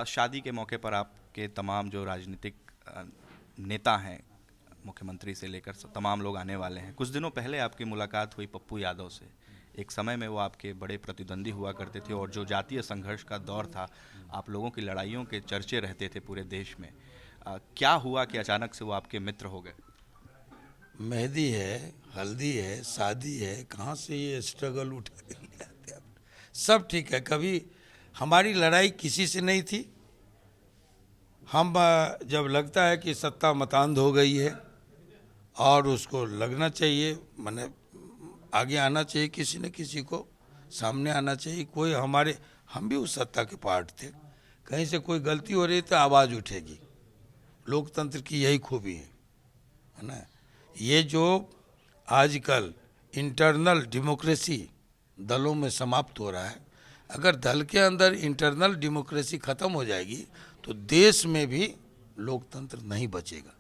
शादी के मौके पर आपके तमाम जो राजनीतिक नेता हैं, मुख्यमंत्री से लेकर तमाम लोग आने वाले हैं। कुछ दिनों पहले आपकी मुलाकात हुई पप्पू यादव से। एक समय में वो आपके बड़े प्रतिद्वंदी हुआ करते थे और जो जातीय संघर्ष का दौर था, आप लोगों की लड़ाइयों के चर्चे रहते थे पूरे देश में। क्या हुआ कि अचानक से वो आपके मित्र हो गए? मेहंदी है, हल्दी है, शादी है, कहाँ से ये स्ट्रगल उठा के ले आते आप? सब ठीक है। कभी हमारी लड़ाई किसी से नहीं थी। हम जब लगता है कि सत्ता मतांध हो गई है और उसको लगना चाहिए, माने आगे आना चाहिए, किसी न किसी को सामने आना चाहिए। कोई हमारे, हम भी उस सत्ता के पार्ट थे। कहीं से कोई गलती हो रही तो आवाज़ उठेगी। लोकतंत्र की यही खूबी है ना। ये जो आजकल इंटरनल डेमोक्रेसी दलों में समाप्त हो रहा है, अगर दल के अंदर इंटरनल डेमोक्रेसी खत्म हो जाएगी तो देश में भी लोकतंत्र नहीं बचेगा।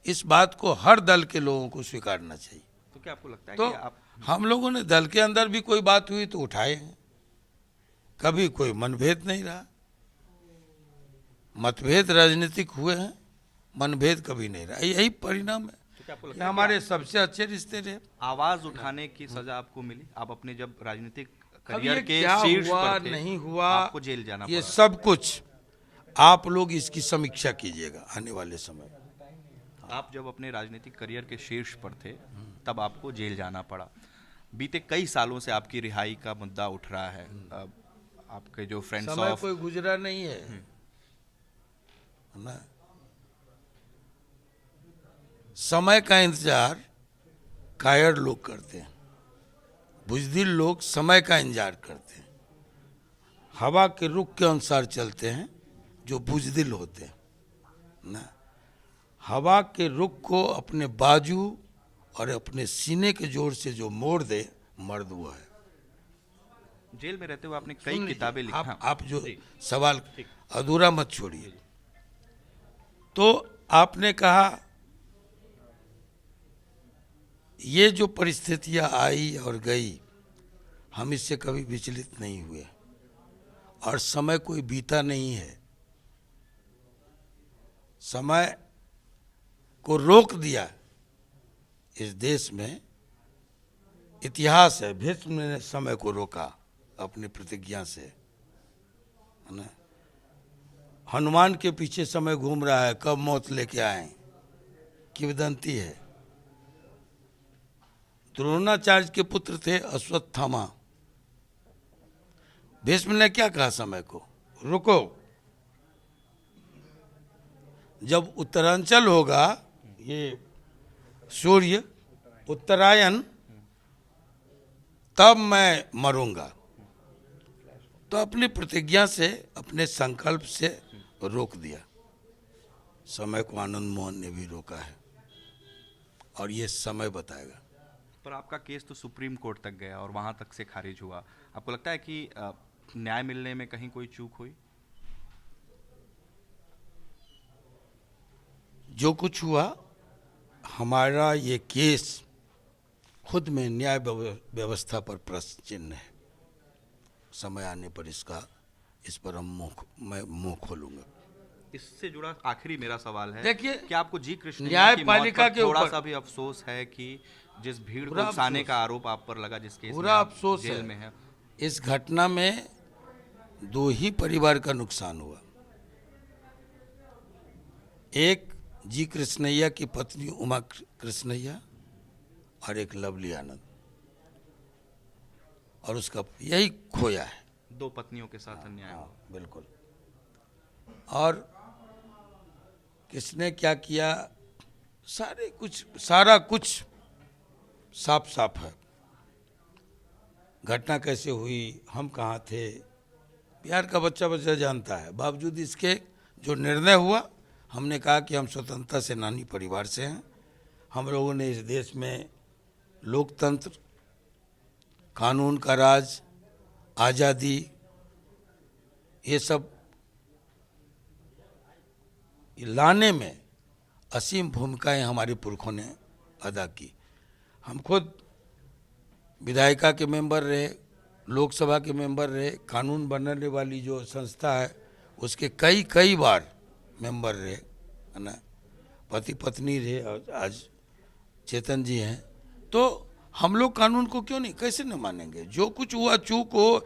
इस बात को हर दल के लोगों को स्वीकारना चाहिए। तो क्या आपको लगता है तो कि आप हम लोगों ने दल के अंदर भी कोई बात हुई तो उठाए हैं, कभी कोई मनभेद नहीं रहा। मतभेद राजनीतिक हुए हैं, मनभेद कभी नहीं रहा। यही परिणाम है। तो क्या आपको ये लगता है कि हमारे सबसे अच्छे रिश्ते रहे। आवाज उठाने की सजा आपको मिली? आप अपने जब राजनीतिक अब करियर ये के क्या शीर्ष हुआ पर थे, नहीं हुआ, आपको जेल जाना ये पड़ा। सब कुछ आप लोग इसकी समीक्षा कीजिएगा आने वाले समय में। आप जब अपने राजनीतिक करियर के शीर्ष पर थे तब आपको जेल जाना पड़ा। बीते कई सालों से आपकी रिहाई का मुद्दा उठ रहा है। आपके जो फ्रेंड्स समय ऑफ कोई गुजरा नहीं है ना। समय का इंतजार कायर लोग करते हैं, बुजदिल लोग समय का इंतजार करते हैं। हवा के रुख के अनुसार चलते हैं जो बुजदिल होते हैं ना। हवा के रुख को अपने बाजू और अपने सीने के जोर से जो मोड़ दे, मर्द वो है। जेल में रहते हुए आपने सुन कई लीजिए, किताबें लिखी। आप जो जी, सवाल ठीक। अधूरा मत छोड़िए। तो आपने कहा ये जो परिस्थितियां आई और गई, हम इससे कभी विचलित नहीं हुए और समय कोई बीता नहीं है। समय को रोक दिया इस देश में। इतिहास है, भीष्म ने समय को रोका अपनी प्रतिज्ञा से, है ना। हनुमान के पीछे समय घूम रहा है, कब मौत लेके आए, किंवदंती है। द्रोणाचार्य के पुत्र थे अश्वत्थामा। भीष्म ने क्या कहा समय को? रुको, जब उत्तरांचल होगा, ये सूर्य उत्तरायण, तब मैं मरूंगा। तो अपनी प्रतिज्ञा से, अपने संकल्प से रोक दिया। समय को आनंद मोहन ने भी रोका है और ये समय बताएगा। पर आपका केस तो सुप्रीम कोर्ट तक गया और वहां तक से खारिज हुआ। आपको लगता है कि न्याय मिलने में कहीं कोई चूक हुई? जो कुछ हुआ, हमारा ये केस खुद में न्याय व्यवस्था पर प्रश्न चिन्ह है। समय आने पर इस पर मैं मुंह खोलूंगा। इससे जुड़ा आखिरी मेरा सवाल है, देखिए, क्या आपको जी कृष्ण न्यायपालिका के थोड़ा ऊपर सा भी अफसोस है कि जिस भीड़ को पूरा उकसाने अफसोस। का आरोप आप पर लगा, जिस केस में पूरा आप अफसोस जेल है। में है? इस घटना में दो ही परिवार का नुकसान हुआ। एक जी कृष्णैया की पत्नी उमा कृष्णैया और एक लवली आनंद, और उसका यही खोया है। दो पत्नियों के साथ अन्याय हुआ। बिल्कुल। और किसने क्या किया, सारा कुछ साफ साफ है। घटना कैसे हुई, हम कहाँ थे, बिहार का बच्चा बच्चा जानता है। बावजूद इसके जो निर्णय हुआ, हमने कहा कि हम स्वतंत्रता सेनानी परिवार से हैं। हम लोगों ने इस देश में लोकतंत्र, कानून का राज, आज़ादी, ये सब लाने में असीम भूमिकाएं हमारे पुरखों ने अदा की। हम खुद विधायिका के मेंबर रहे, लोकसभा के मेंबर रहे। कानून बनाने वाली जो संस्था है उसके कई कई बार मेंबर रहे, है ना, पति पत्नी रहे, और आज चेतन जी हैं। तो हम लोग कानून को क्यों नहीं, कैसे नहीं मानेंगे? जो कुछ हुआ, चूक हो,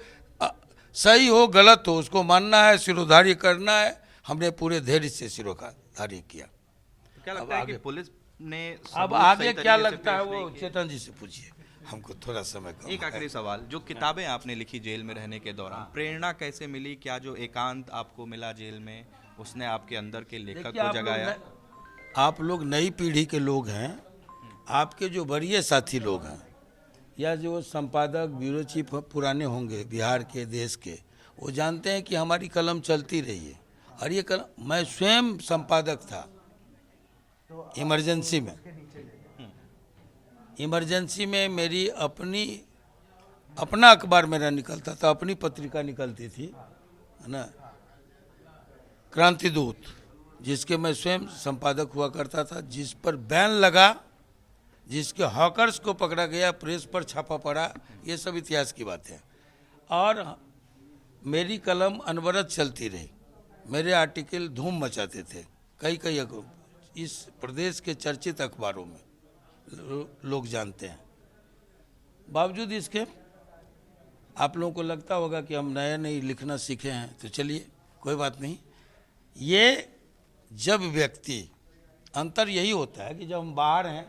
सही हो गलत हो, उसको मानना है, सिरोधार्य करना है। हमने पूरे धैर्य से सिरोधार्य किया। तो क्या लगता है कि पुलिस ने अब सबूत आगे सही क्या तरीके से लगता है पेश वो नहीं किए? चेतन जी से पूछिए, हमको थोड़ा समय कम एक है। आखिरी सवाल, जो किताबें आपने लिखी जेल में रहने के दौरान, प्रेरणा कैसे मिली? क्या जो एकांत आपको मिला जेल में, उसने आपके अंदर के लेखक देखिए, को जगाया? आप लोग नई पीढ़ी के लोग हैं। आपके जो वरीय साथी लोग हैं, या जो संपादक ब्यूरो चीफ पुराने होंगे बिहार के, देश के, वो जानते हैं कि हमारी कलम चलती रही है। और ये कलम, मैं स्वयं संपादक था इमरजेंसी में। इमरजेंसी में मेरी अपना अखबार मेरा निकलता था, अपनी पत्रिका निकलती थी, है ना, क्रांति दूत, जिसके मैं स्वयं संपादक हुआ करता था, जिस पर बैन लगा, जिसके हॉकर्स को पकड़ा गया, प्रेस पर छापा पड़ा, ये सब इतिहास की बातें हैं। और मेरी कलम अनवरत चलती रही, मेरे आर्टिकल धूम मचाते थे कई इस प्रदेश के चर्चित अखबारों में, लोग जानते हैं। बावजूद इसके आप लोगों को लगता होगा कि हम नया नहीं लिखना सीखे हैं, तो चलिए कोई बात नहीं। ये जब व्यक्ति, अंतर यही होता है कि जब हम बाहर हैं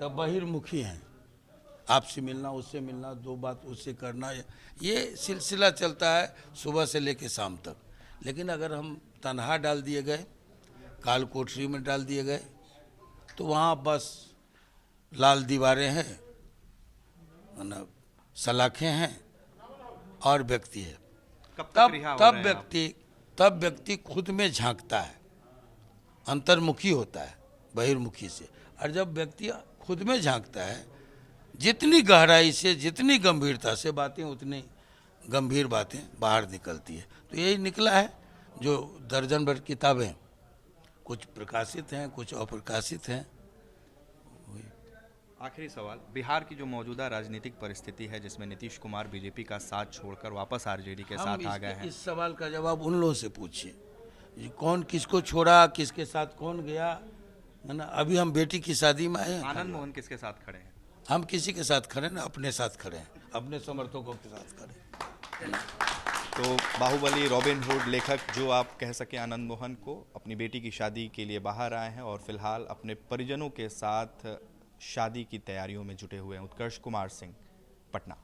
तब बहिर्मुखी हैं, आपसे मिलना, उससे मिलना, दो बात उससे करना, ये सिलसिला चलता है सुबह से लेकर शाम तक। लेकिन अगर हम तनहा डाल दिए गए, काल कोठरी में डाल दिए गए, तो वहाँ बस लाल दीवारें हैं, है ना, सलाखें हैं और व्यक्ति है। कब तक रिहा हो रहे हैं आप? तब व्यक्ति खुद में झांकता है, अंतर्मुखी होता है बहिर्मुखी से। और जब व्यक्ति खुद में झांकता है, जितनी गहराई से, जितनी गंभीरता से बातें, उतनी गंभीर बातें बाहर निकलती है। तो यही निकला है, जो दर्जन भर किताबें, कुछ प्रकाशित हैं, कुछ अप्रकाशित हैं। आखिरी सवाल, बिहार की जो मौजूदा राजनीतिक परिस्थिति है, जिसमें नीतीश कुमार बीजेपी का साथ छोड़कर वापस आरजेडी के साथ आ गए हैं, इस सवाल का जवाब उन लोगों से पूछिए, कौन किसको छोड़ा, किसके साथ कौन गया, है ना। अभी हम बेटी की शादी में आए हैं। आनंद मोहन किसके साथ खड़े हैं? हम किसी के साथ खड़े ना, अपने साथ खड़े हैं, अपने समर्थकों के साथ खड़े हैं। तो बाहुबली, रॉबिन हुड लेखक जो आप कह सके आनंद मोहन को, अपनी बेटी की शादी के लिए बाहर आए हैं और फिलहाल अपने परिजनों के साथ शादी की तैयारियों में जुटे हुए हैं। उत्कर्ष कुमार सिंह, पटना।